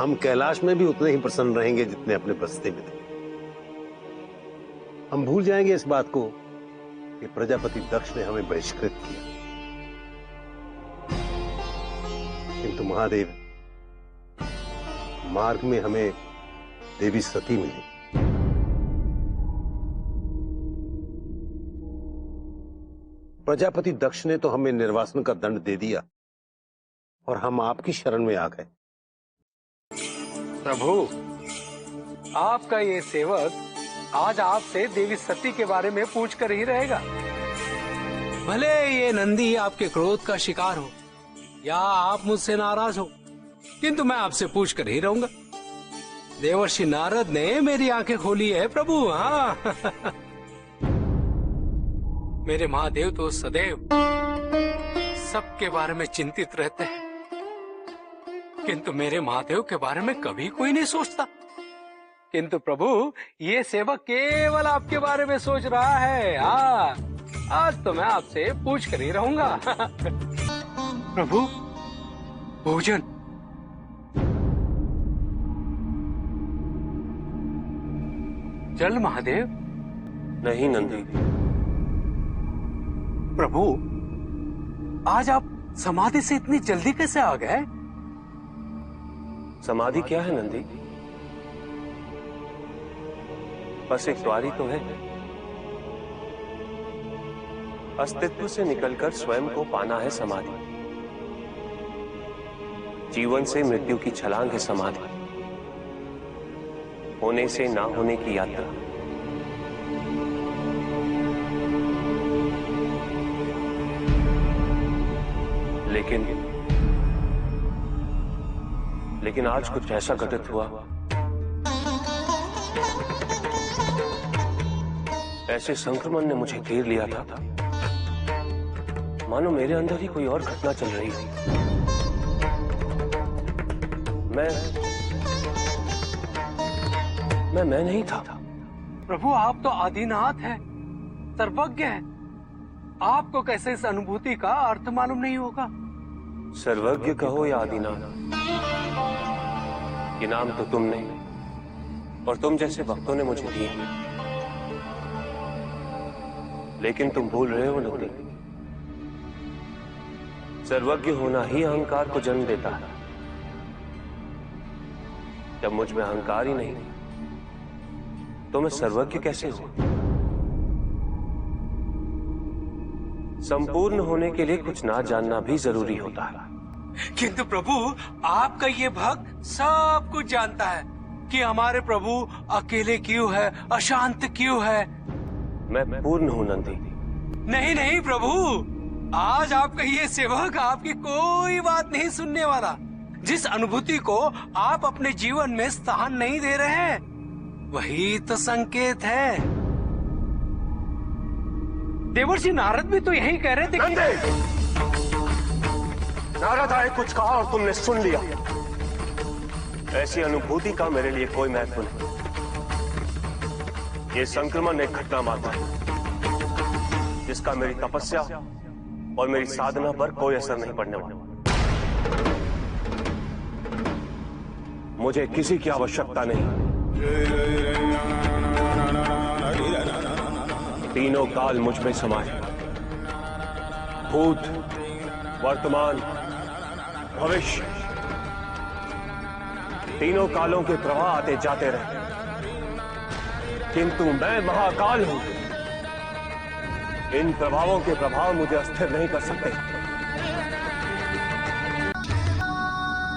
हम कैलाश में भी उतने ही प्रसन्न रहेंगे जितने अपने बस्ती में थे। हम भूल जाएंगे इस बात को कि प्रजापति दक्ष ने हमें बहिष्कृत किया, किंतु महादेव मार्ग में हमें देवी सती मिली। प्रजापति दक्ष ने तो हमें निर्वासन का दंड दे दिया और हम आपकी शरण में आ गए। प्रभु, आपका ये सेवक आज आपसे देवी सती के बारे में पूछ कर ही रहेगा। भले ये नंदी आपके क्रोध का शिकार हो या आप मुझसे नाराज हो, किंतु मैं आपसे पूछ कर ही रहूंगा। देवर्षि नारद ने मेरी आंखें खोली है प्रभु। हाँ मेरे महादेव तो सदैव सबके बारे में चिंतित रहते हैं, किंतु मेरे महादेव के बारे में कभी कोई नहीं सोचता। किंतु प्रभु, ये सेवक केवल आपके बारे में सोच रहा है। हाँ, आज तो मैं आपसे पूछ कर ही रहूंगा। प्रभु, भोजन। जल महादेव। नहीं नंदी। प्रभु, आज आप समाधि से इतनी जल्दी कैसे आ गए? समाधि क्या है नंदी? बस एक द्वारी तो है। अस्तित्व से निकलकर स्वयं को पाना है समाधि। जीवन से मृत्यु की छलांग है समाधि। होने से ना होने की यात्रा। लेकिन आज कुछ ऐसा घटित हुआ, ऐसे संक्रमण ने मुझे घेर लिया था, मानो मेरे अंदर ही कोई और घटना चल रही थी। मैं नहीं था। प्रभु, आप तो आदिनाथ हैं, सर्वज्ञ हैं। आपको कैसे इस अनुभूति का अर्थ मालूम नहीं होगा? सर्वज्ञ कहो या आदिनाथ, ये नाम तो तुमने और तुम जैसे भक्तों ने मुझे दिए, लेकिन तुम भूल रहे हो नंदी, सर्वज्ञ होना ही अहंकार को जन्म देता है। जब मुझ में अहंकार ही नहीं तो मैं सर्वज्ञ कैसे हूं? संपूर्ण होने के लिए कुछ ना जानना भी जरूरी होता है। किंतु प्रभु, आपका ये भक्त सब कुछ जानता है कि हमारे प्रभु अकेले क्यों है, अशांत क्यों है। मैं पूर्ण हूं नंदी। नहीं नहीं प्रभु, आज आपका ये सेवक आपकी कोई बात नहीं सुनने वाला। जिस अनुभूति को आप अपने जीवन में स्थान नहीं दे रहे हैं, वही तो संकेत है। देवर्षि नारद भी तो यही कह रहे थे कि... नारद आए कुछ कहा और तुमने सुन लिया। ऐसी अनुभूति का मेरे लिए कोई महत्व नहीं। ये संक्रमण एक घटना मात्र है, जिसका मेरी तपस्या और मेरी साधना पर कोई असर नहीं पड़ने वाला। मुझे किसी की आवश्यकता नहीं। तीनों काल मुझ में समाये, भूत, वर्तमान, भविष्य, तीनों कालों के प्रवाह आते जाते रहे, किंतु मैं महाकाल हूं। इन प्रभावों के प्रभाव मुझे अस्थिर नहीं कर सकते,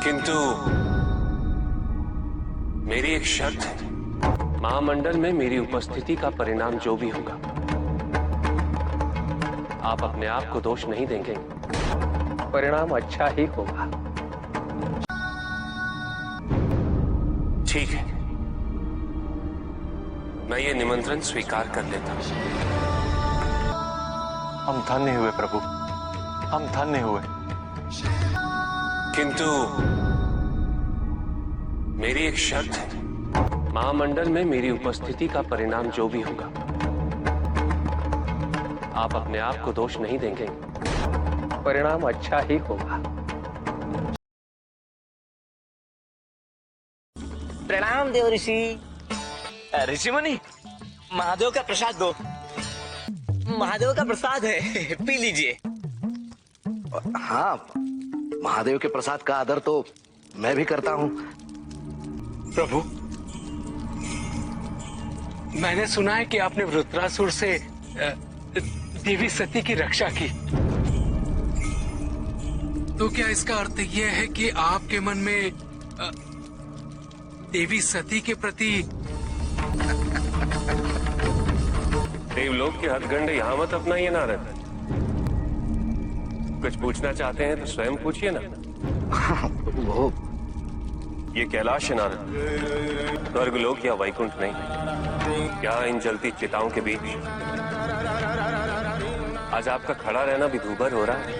किंतु मेरी एक शर्त है। महामंडल में मेरी उपस्थिति का परिणाम जो भी होगा, आप अपने आप को दोष नहीं देंगे, परिणाम अच्छा ही होगा। ठीक है, मैं ये निमंत्रण स्वीकार कर लेता हूं। हम धन्य हुए प्रभु, हम धन्य हुए। किंतु मेरी एक शर्त है। महामंडल में मेरी उपस्थिति का परिणाम जो भी होगा, आप अपने आप को दोष नहीं देंगे, परिणाम अच्छा ही होगा। प्रणाम देव ऋषि। ऋषि मुनि, महादेव का प्रसाद दो। महादेव का प्रसाद है, पी लीजिए। हाँ, महादेव के प्रसाद का आदर तो मैं भी करता हूँ। प्रभु, मैंने सुना है कि आपने वृत्रासुर से देवी सती की रक्षा की। तो क्या इसका अर्थ यह है कि आपके मन में देवी सती के प्रति देवलोक के हथगंड यहाँ मत अपनाइए नारद। कुछ पूछना चाहते हैं तो स्वयं पूछिए ना। वो ये कैलाश है नारद, स्वर्गलोक या वैकुंठ नहीं। क्या इन जलती चिताओं के बीच आज आपका खड़ा रहना भी दूभर हो रहा है,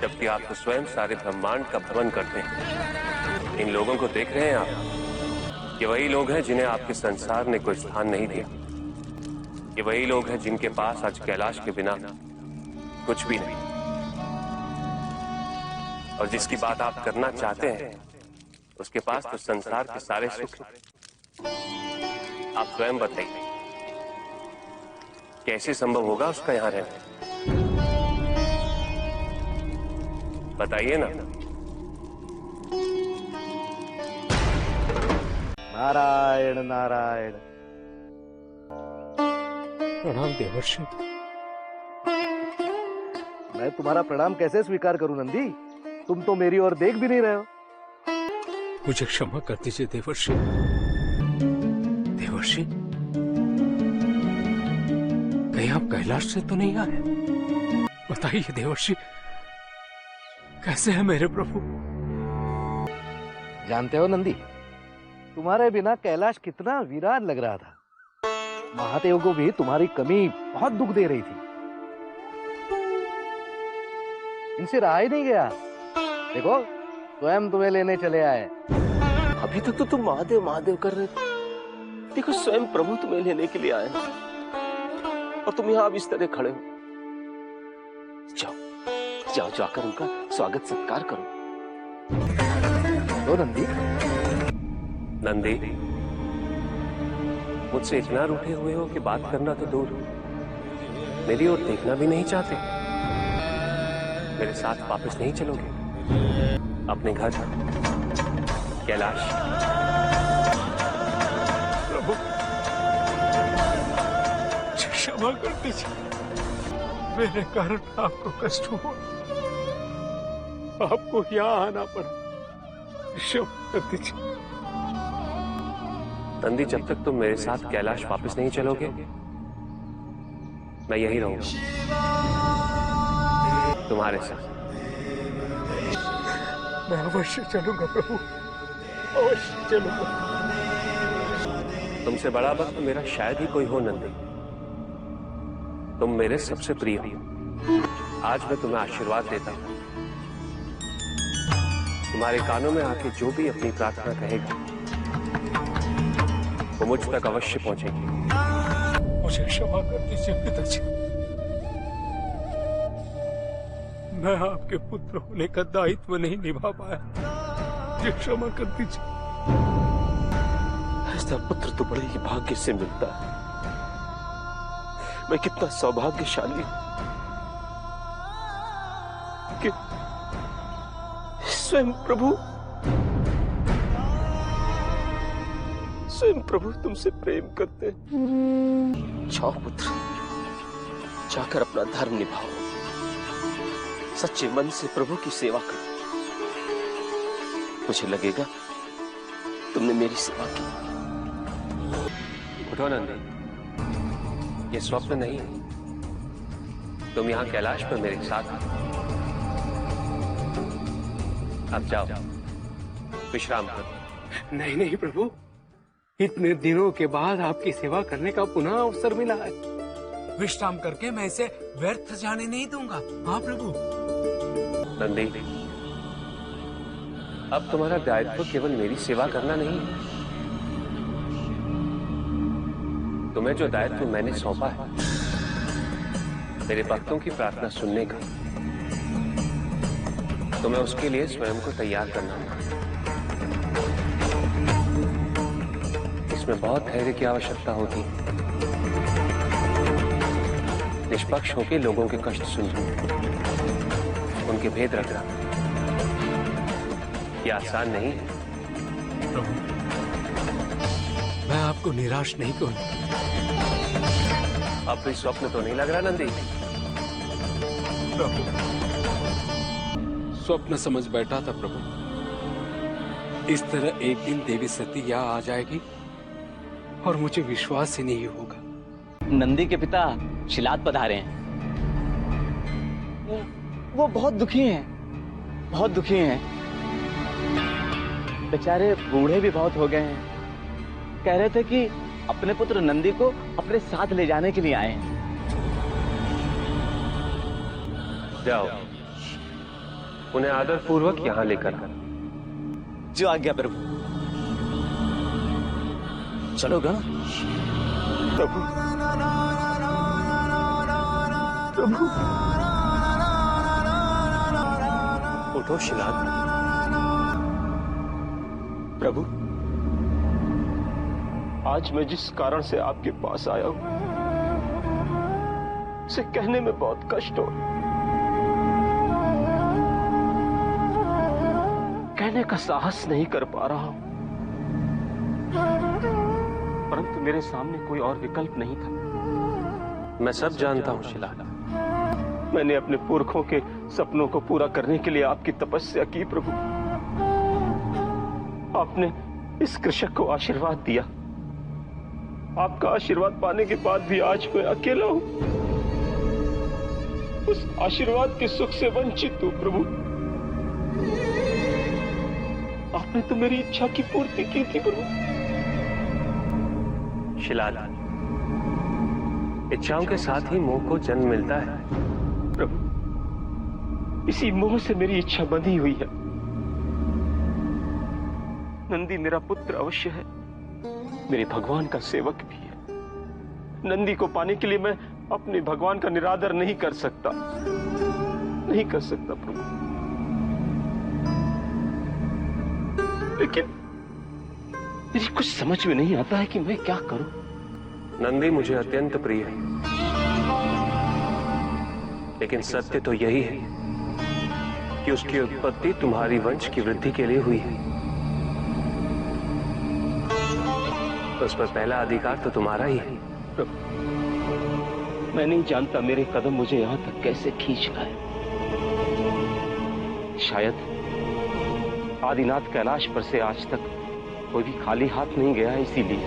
जबकि आप तो स्वयं सारे ब्रह्मांड का भ्रमण करते हैं। इन लोगों को देख रहे हैं आप? ये वही लोग हैं जिन्हें आपके संसार ने कोई स्थान नहीं दिया। ये वही लोग हैं जिनके पास आज कैलाश के बिना कुछ भी नहीं, और जिसकी बात आप करना चाहते हैं उसके पास तो संसार के सारे सुख हैं। आप स्वयं बताइए, कैसे संभव होगा उसका यहां रहना? बताइए ना। नारायण नारायण। प्रणाम देवर्षि। मैं तुम्हारा प्रणाम कैसे स्वीकार करूं नंदी? तुम तो मेरी ओर देख भी नहीं रहे हो। मुझे क्षमा कर दीजिए देवर्षि। देवर्षि, कहीं आप कैलाश से तो नहीं आए? बताइए देवर्षि, कैसे है मेरे प्रभु? जानते हो नंदी, तुम्हारे बिना कैलाश कितना वीरान लग रहा था। महादेव को भी तुम्हारी कमी बहुत दुख दे रही थी। इनसे रहा ही नहीं गया। देखो, स्वयं तुम्हें लेने चले आए। अभी तक तो तुम महादेव महादेव कर रहे थे, देखो स्वयं प्रभु तुम्हें लेने के लिए आए और तुम यहाँ अब इस तरह खड़े हो। जाओ जाओ, जाकर उनका स्वागत सत्कार करो। तो नंदी, नंदी, मुझसे इतना रूठे हुए हो कि बात करना तो दूर, मेरी ओर देखना भी नहीं चाहते। मेरे साथ वापस नहीं चलोगे अपने घर कैलाश? प्रभु, क्षमा कर दीजिए, मेरे कारण आपको कष्ट हुआ, आपको यहाँ आना पड़ा। क्षमा कर दीजिए। नंदी, जब तक तुम मेरे साथ कैलाश वापस नहीं चलोगे, मैं यही रहूंगा तुम्हारे साथ। मैं अवश्य चलूंगा प्रभु, अवश्य चलूंगा। तुमसे बड़ा भक्त मेरा शायद ही कोई हो नंदी। तुम मेरे सबसे प्रिय हो। आज मैं तुम्हें आशीर्वाद देता हूं। तुम्हारे कानों में आके जो भी अपनी प्रार्थना कहेगा वो मुझ तक अवश्य पहुंचेगी। मुझे क्षमा कर दीजिए पिताजी, मैं आपके पुत्र होने का दायित्व नहीं निभा पाया। मुझे क्षमा कर दीजिए। ऐसा पुत्र तो बड़े ही भाग्य से मिलता है। मैं कितना सौभाग्यशाली हूं कि स्वयं स्वयं प्रभु तुमसे प्रेम करते हैं। जाओ पुत्र, जाकर अपना धर्म निभाओ, सच्चे मन से प्रभु की सेवा करो। मुझे लगेगा तुमने मेरी सेवा की। उठो नंदी, ये स्वप्न नहीं है। तुम यहाँ कैलाश पर मेरे साथ हो। अब जाओ, विश्राम करो। नहीं नहीं प्रभु, इतने दिनों के बाद आपकी सेवा करने का पुनः अवसर मिला है। विश्राम करके मैं इसे व्यर्थ जाने नहीं दूंगा। हाँ प्रभु। नंदी, अब तुम्हारा दायित्व केवल मेरी सेवा करना नहीं है। तुम्हें जो दायित्व मैंने सौंपा है, मेरे भक्तों की प्रार्थना सुनने का, तुम्हें उसके लिए स्वयं को तैयार करना होगा। इसमें बहुत धैर्य की आवश्यकता होती है। निष्पक्ष होकर लोगों के कष्ट सुनना, उनके भेद रखना, यह आसान नहीं है। प्रभु, मैं आपको निराश नहीं करूंगा। अब कोई स्वप्न तो नहीं लग रहा नंदी? प्रभु, स्वप्न समझ बैठा था प्रभु। इस तरह एक दिन देवी सती यहाँ आ जाएगी और मुझे विश्वास ही नहीं होगा। नंदी के पिता शिलाद पधारे हैं। वो बहुत दुखी हैं, बहुत दुखी हैं। बेचारे बूढ़े भी बहुत हो गए हैं। कह रहे थे कि अपने पुत्र नंदी को अपने साथ ले जाने के लिए आए हैं। जाओ, उन्हें आदर पूर्वक यहाँ लेकर आओ। जो आज्ञा प्रभु। चलो गण। प्रभु, प्रभु। उठो शिलाद। प्रभु, आज मैं जिस कारण से आपके पास आया हूं, उसे कहने में बहुत कष्ट हो। कहने का साहस नहीं कर पा रहा हूं, परंतु मेरे सामने कोई और विकल्प नहीं था। मैं सब जानता हूं शिलाद। मैंने अपने पुरखों के सपनों को पूरा करने के लिए आपकी तपस्या की प्रभु। आपने इस कृषक को आशीर्वाद दिया। आपका आशीर्वाद पाने के बाद भी आज मैं अकेला हूं। उस आशीर्वाद के सुख से वंचित हूं प्रभु। आपने तो मेरी इच्छा की पूर्ति की थी प्रभु। शिलाद, इच्छाओं के साथ ही मोह को जन्म मिलता है। प्रभु, इसी मोह से मेरी इच्छा बंधी हुई है। नंदी मेरा पुत्र अवश्य है, मेरे भगवान का सेवक भी है। नंदी को पाने के लिए मैं अपने भगवान का निरादर नहीं कर सकता, नहीं कर सकता प्रभु। लेकिन मुझे कुछ समझ में नहीं आता है कि मैं क्या करूं। नंदी मुझे अत्यंत प्रिय है, लेकिन सत्य तो यही है कि उसकी उत्पत्ति तुम्हारी वंश की वृद्धि के लिए हुई है। उस पर पहला अधिकार तो तुम्हारा ही है। मैं नहीं जानता मेरे कदम मुझे यहां तक कैसे खींच लाए। शायद आदिनाथ कैलाश पर से आज तक कोई भी खाली हाथ नहीं गया है, इसीलिए।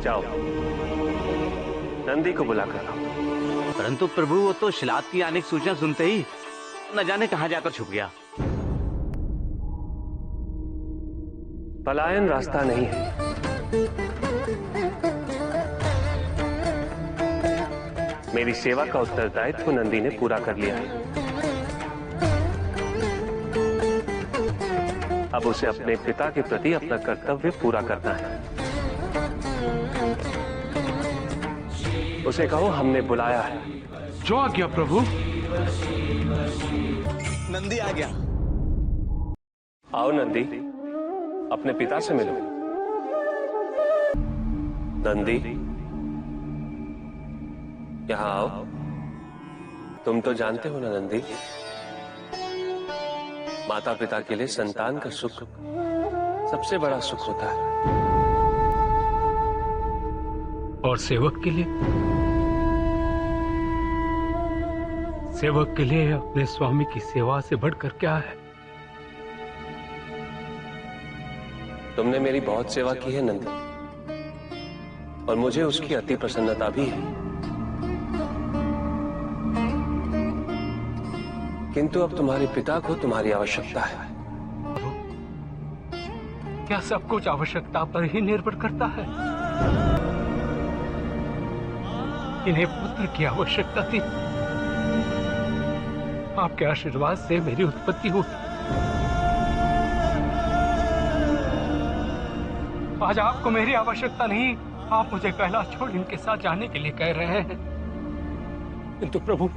जाओ, नंदी को बुलाकर लाओ। परंतु प्रभु, वो तो शिलाद की आने की सूचना सुनते ही न जाने कहां जाकर छुप गया। पलायन रास्ता नहीं है। मेरी सेवा का उत्तरदायित्व नंदी ने पूरा कर लिया है। अब उसे अपने पिता के प्रति अपना कर्तव्य पूरा करना है। उसे कहो हमने बुलाया है। जो आ गया प्रभु। नंदी आ गया। आओ नंदी, अपने पिता से मिलो। नंदी, यहां आओ। तुम तो जानते हो ना नंदी, माता पिता के लिए संतान का सुख सबसे बड़ा सुख होता है। और सेवक के लिए अपने स्वामी की सेवा से बढ़कर क्या है? तुमने मेरी बहुत सेवा की है नंदी, और मुझे उसकी अति प्रसन्नता भी है। किंतु अब तुम्हारे पिता को तुम्हारी आवश्यकता है। क्या सब कुछ आवश्यकता पर ही निर्भर करता है? इन्हें पुत्र की आवश्यकता थी। आपके आशीर्वाद से मेरी उत्पत्ति हुई। आज आपको मेरी आवश्यकता नहीं, आप मुझे कैलाश छोड़ इनके साथ जाने के लिए कह रहे हैं। किंतु प्रभु,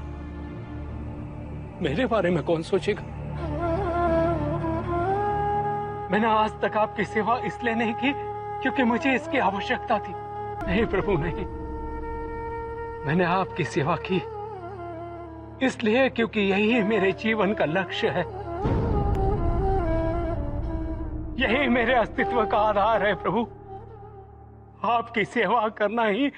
मेरे बारे में कौन सोचेगा? मैंने आज तक आपकी सेवा इसलिए नहीं की क्योंकि मुझे इसकी आवश्यकता थी। नहीं प्रभु, नहीं। मैंने आपकी सेवा की इसलिए क्योंकि यही मेरे जीवन का लक्ष्य है, यही मेरे अस्तित्व का आधार है। प्रभु, आपकी सेवा करना ही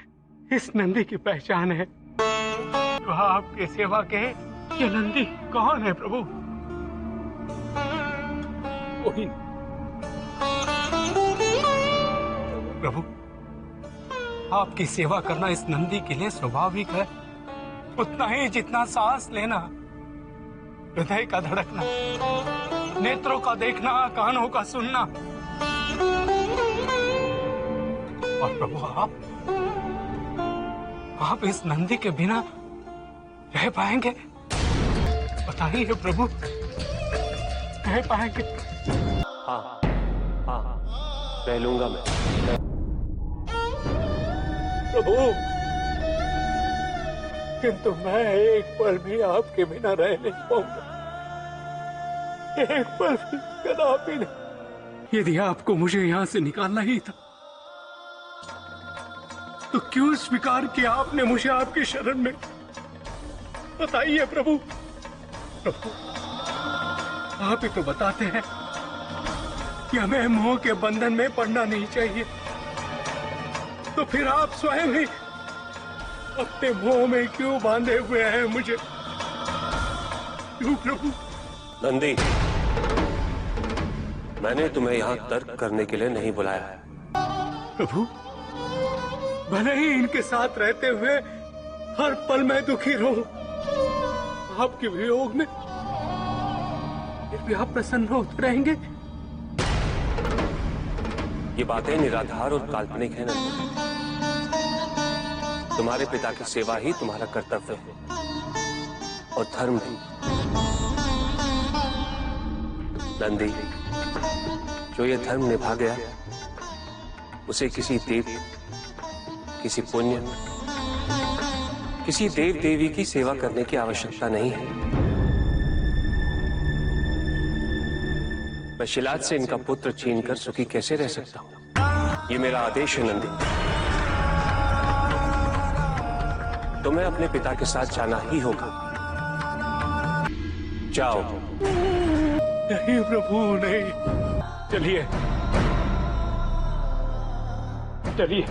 इस नंदी की पहचान है। तो आपकी सेवा के ये नंदी कौन है प्रभु? कोई प्रभु, आपकी सेवा करना इस नंदी के लिए स्वाभाविक है, उतना ही जितना सांस लेना, हृदय का धड़कना, नेत्रों का देखना, कानों का सुनना। और प्रभु, आप इस नंदी के बिना रह पाएंगे? बताइए प्रभु, रह पाएंगे? हाँ, रह लूंगा मैं। प्रभु, किंतु मैं एक पल भी आपके बिना रह नहीं पाऊंगा, एक पल भी, कदापि नहीं। यदि आपको मुझे यहां से निकालना ही था तो क्यों स्वीकार किया आपने मुझे आपकी शरण में? बताइए प्रभु। प्रभु, आप ही तो बताते हैं कि हमें मोह के बंधन में पड़ना नहीं चाहिए, तो फिर आप स्वयं ही अपने मोह में क्यों बांधे हुए हैं मुझे? क्यों प्रभु? नंदी, मैंने तुम्हें यहाँ तर्क करने के लिए नहीं बुलाया है। प्रभु, भले ही इनके साथ रहते हुए हर पल मैं दुखी रहूं, आपके वियोग में, फिर भी आप प्रसन्न होते रहेंगे। ये बातें निराधार और काल्पनिक है नंदी। तुम्हारे पिता की सेवा ही तुम्हारा कर्तव्य है और धर्म भी। नंदी, जो ये धर्म निभा गया, उसे किसी देव, किसी पुण्य, किसी देव देवी की सेवा करने की आवश्यकता नहीं है। मैं शिलाद से इनका पुत्र छीनकर सुखी कैसे रह सकता हूं? ये मेरा आदेश है नंदी। तुम्हें अपने पिता के साथ जाना ही होगा। जाओ। नहीं प्रभु, नहीं। चलिए, चलिए।